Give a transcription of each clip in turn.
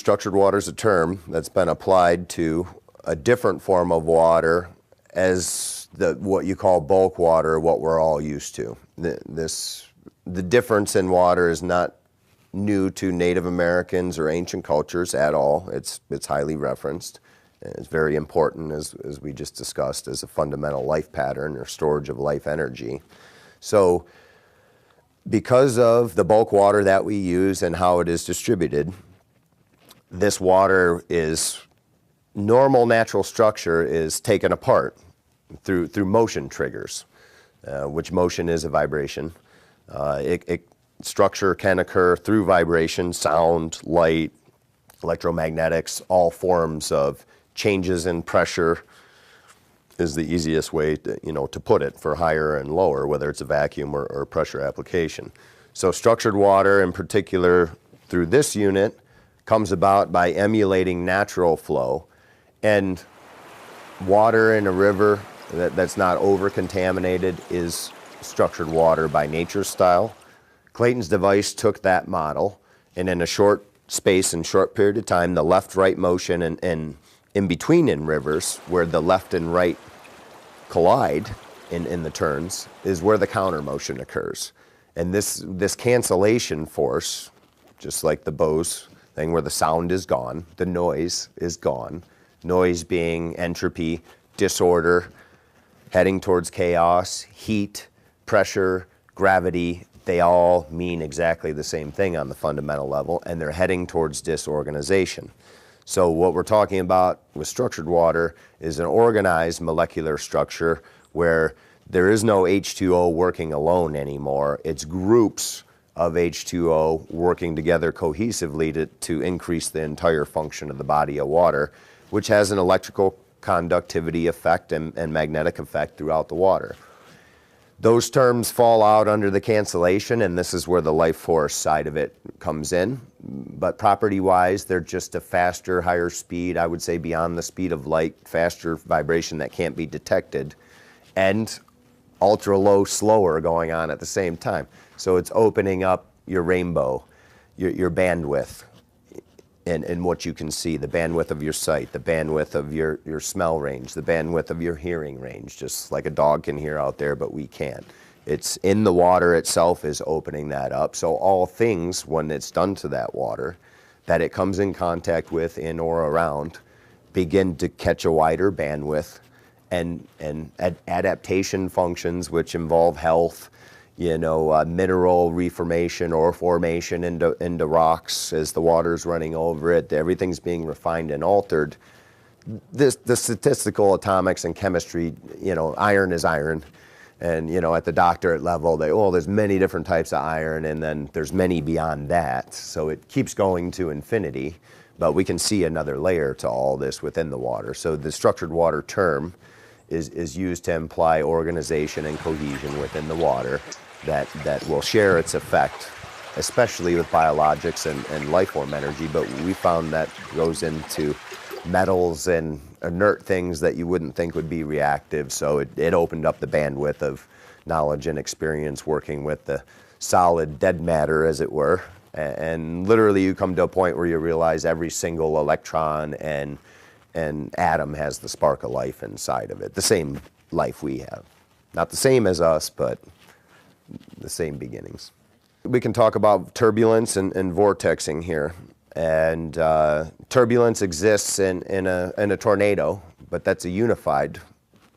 structured water is a term that's been applied to a different form of water as what you call bulk water, what we're all used to. The difference in water is not new to Native Americans or ancient cultures at all. It's highly referenced. It's very important, as we just discussed, as a fundamental life pattern or storage of life energy. So because of the bulk water that we use and how it is distributed, this water is, normal natural structure is taken apart through motion triggers, which motion is a vibration. Structure can occur through vibration, sound, light, electromagnetics, all forms of changes in pressure is the easiest way to put it for higher and lower, whether it's a vacuum or pressure application. So structured water in particular through this unit comes about by emulating natural flow, and water in a river that's not over-contaminated is structured water by nature's style. Clayton's device took that model, and in a short space and short period of time, the left-right motion and in between in rivers, where the left and right collide in the turns, is where the counter motion occurs. And this cancellation force, just like the Bose thing where the sound is gone, the noise is gone. Noise being entropy, disorder, heading towards chaos, heat, pressure, gravity, they all mean exactly the same thing on the fundamental level, and they're heading towards disorganization. So what we're talking about with structured water is an organized molecular structure where there is no H2O working alone anymore. It's groups of H2O working together cohesively to increase the entire function of the body of water, which has an electrical conductivity effect and magnetic effect throughout the water. Those terms fall out under the cancellation, and this is where the life force side of it comes in. But property-wise, they're just a faster, higher speed, I would say beyond the speed of light, faster vibration that can't be detected, and ultra-low, slower going on at the same time. So it's opening up your rainbow, your bandwidth, and what you can see, the bandwidth of your sight, the bandwidth of your smell range, the bandwidth of your hearing range, just like a dog can hear out there, but we can't. It's in the water itself is opening that up. So all things, when it's done to that water, that it comes in contact with, in or around, begin to catch a wider bandwidth, and adaptation functions, which involve health, mineral reformation or formation into rocks as the water's running over it. Everything's being refined and altered. The statistical atomics and chemistry, iron is iron. And, at the doctorate level, there's many different types of iron, and then there's many beyond that. So it keeps going to infinity, but we can see another layer to all this within the water. So the structured water term is used to imply organization and cohesion within the water that will share its effect, especially with biologics and life form energy, but we found that goes into metals and inert things that you wouldn't think would be reactive, so it opened up the bandwidth of knowledge and experience working with the solid dead matter, as it were, and literally you come to a point where you realize every single electron and atom has the spark of life inside of it, the same life we have. Not the same as us, but the same beginnings. We can talk about turbulence and vortexing here. And turbulence exists in a tornado, but that's a unified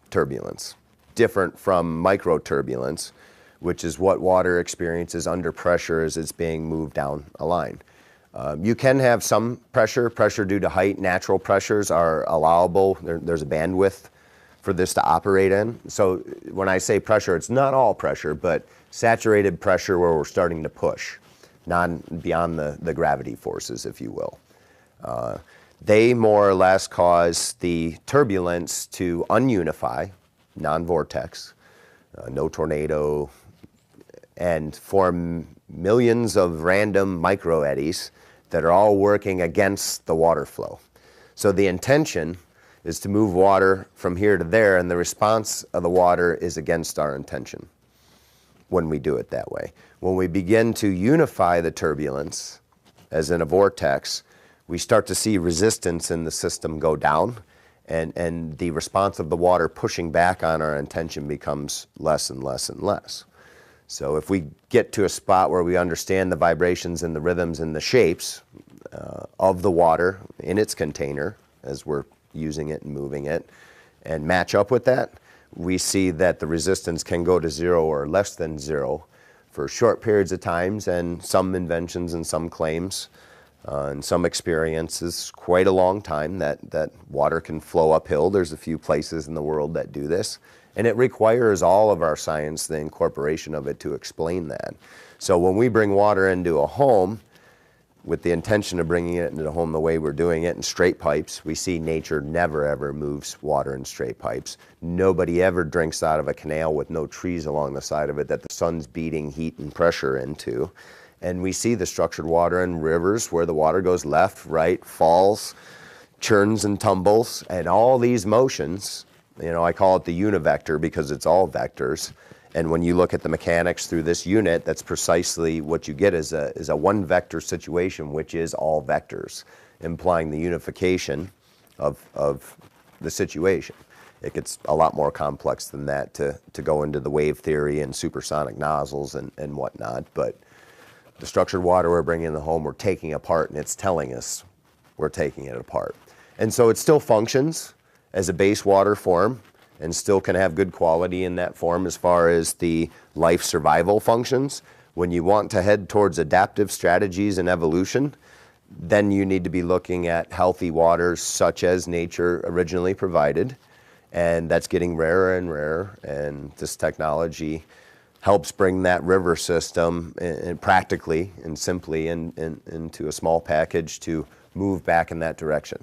turbulence, different from microturbulence, which is what water experiences under pressure as it's being moved down a line. You can have some pressure due to height. Natural pressures are allowable. There's a bandwidth for this to operate in. So when I say pressure, it's not all pressure, but saturated pressure where we're starting to push, beyond the gravity forces, if you will. They more or less cause the turbulence to ununify, non-vortex, no tornado, and form millions of random microeddies that are all working against the water flow. So the intention is to move water from here to there, and the response of the water is against our intention when we do it that way. When we begin to unify the turbulence, as in a vortex, we start to see resistance in the system go down, and the response of the water pushing back on our intention becomes less and less and less. So if we get to a spot where we understand the vibrations and the rhythms and the shapes of the water in its container as we're using it and moving it, and match up with that, we see that the resistance can go to 0 or less than 0 for short periods of times, and some inventions and some claims and some experiences quite a long time that water can flow uphill. There's a few places in the world that do this, and it requires all of our science, the incorporation of it, to explain that. So when we bring water into a home with the intention of bringing it into the home the way we're doing it in straight pipes, we see nature never ever moves water in straight pipes. Nobody ever drinks out of a canal with no trees along the side of it that the sun's beating heat and pressure into. And we see the structured water in rivers where the water goes left, right, falls, churns and tumbles, and all these motions, you know, I call it the univector because it's all vectors. And when you look at the mechanics through this unit, that's precisely what you get is a one vector situation, which is all vectors, implying the unification of the situation. It gets a lot more complex than that to go into the wave theory and supersonic nozzles and whatnot. But the structured water we're bringing in the home, we're taking apart, and it's telling us we're taking it apart. And so it still functions as a base water form and still can have good quality in that form as far as the life survival functions. When you want to head towards adaptive strategies and evolution, then you need to be looking at healthy waters such as nature originally provided, and that's getting rarer and rarer, and this technology helps bring that river system in practically and simply into a small package to move back in that direction.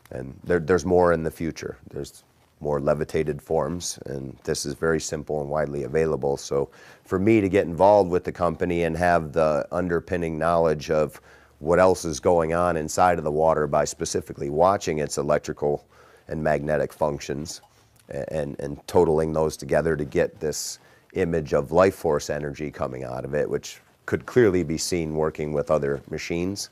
And there's more in the future. There's more levitated forms, and this is very simple and widely available. So for me to get involved with the company and have the underpinning knowledge of what else is going on inside of the water by specifically watching its electrical and magnetic functions and totaling those together to get this image of life force energy coming out of it, which could clearly be seen working with other machines,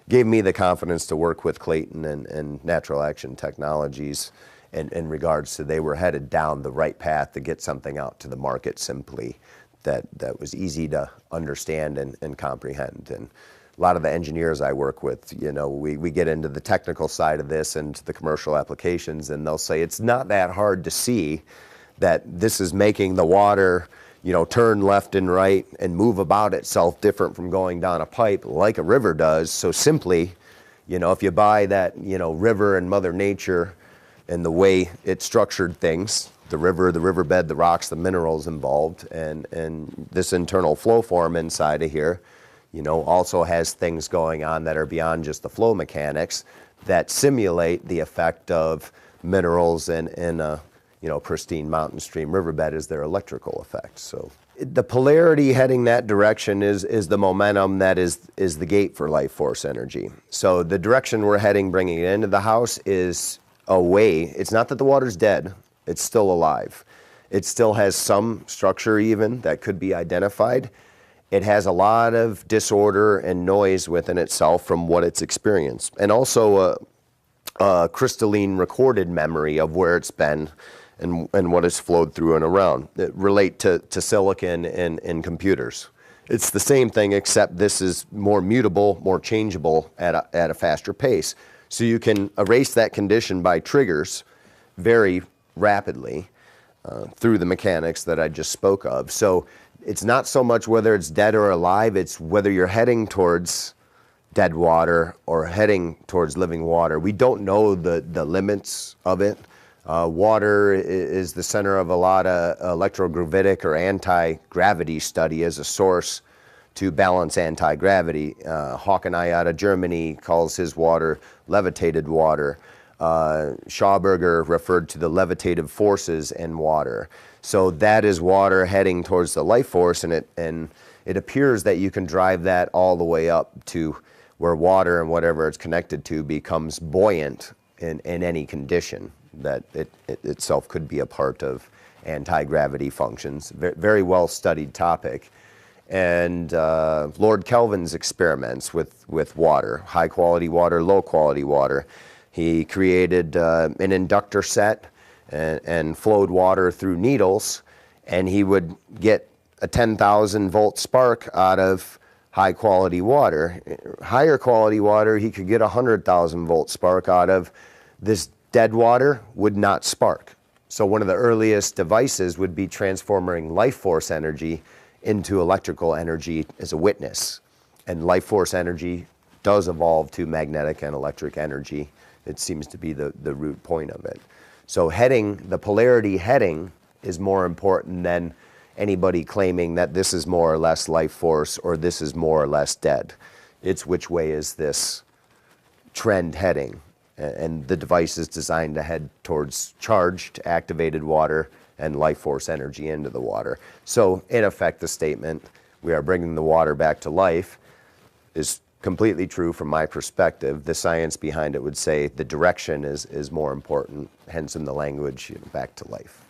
gave me the confidence to work with Clayton and Natural Action Technologies in regards to they were headed down the right path to get something out to the market simply that was easy to understand and comprehend. And a lot of the engineers I work with, you know, we get into the technical side of this and the commercial applications, and they'll say it's not that hard to see that this is making the water, you know, turn left and right and move about itself different from going down a pipe like a river does. So simply, you know, if you buy that, you know, river and Mother Nature and the way it structured things, the river, the riverbed, the rocks, the minerals involved, and this internal flow form inside of here, you know, also has things going on that are beyond just the flow mechanics that simulate the effect of minerals in a, you know, pristine mountain stream riverbed is their electrical effect. So the polarity heading that direction is the momentum that is the gate for life force energy. So the direction we're heading, bringing it into the house, is away. It's not that the water's dead. It's still alive. It still has some structure even that could be identified. It has a lot of disorder and noise within itself from what it's experienced, and also a crystalline recorded memory of where it's been and what has flowed through and around. It relate to silicon in computers. It's the same thing, except this is more mutable, more changeable at a faster pace. So you can erase that condition by triggers very rapidly through the mechanics that I just spoke of. So it's not so much whether it's dead or alive, it's whether you're heading towards dead water or heading towards living water. We don't know the limits of it. Water is the center of a lot of electrogravitic or anti-gravity study as a source to balance anti-gravity. Hockenai out of Germany calls his water levitated water. Schauberger referred to the levitative forces in water. So that is water heading towards the life force, and it appears that you can drive that all the way up to where water and whatever it's connected to becomes buoyant in any condition that it itself could be a part of anti-gravity functions. Very well studied topic. and Lord Kelvin's experiments with water, high quality water, low quality water. He created an inductor set and flowed water through needles, and he would get a 10,000 volt spark out of high quality water. Higher quality water, he could get a 100,000 volt spark out of. This dead water would not spark. So one of the earliest devices would be transforming life force energy into electrical energy as a witness. And life force energy does evolve to magnetic and electric energy. It seems to be the root point of it. So heading, the polarity heading is more important than anybody claiming that this is more or less life force or this is more or less dead. It's which way is this trend heading. And the device is designed to head towards charged, activated water and life force energy into the water. So in effect, the statement, we are bringing the water back to life, is completely true from my perspective. The science behind it would say the direction is more important, hence in the language, back to life.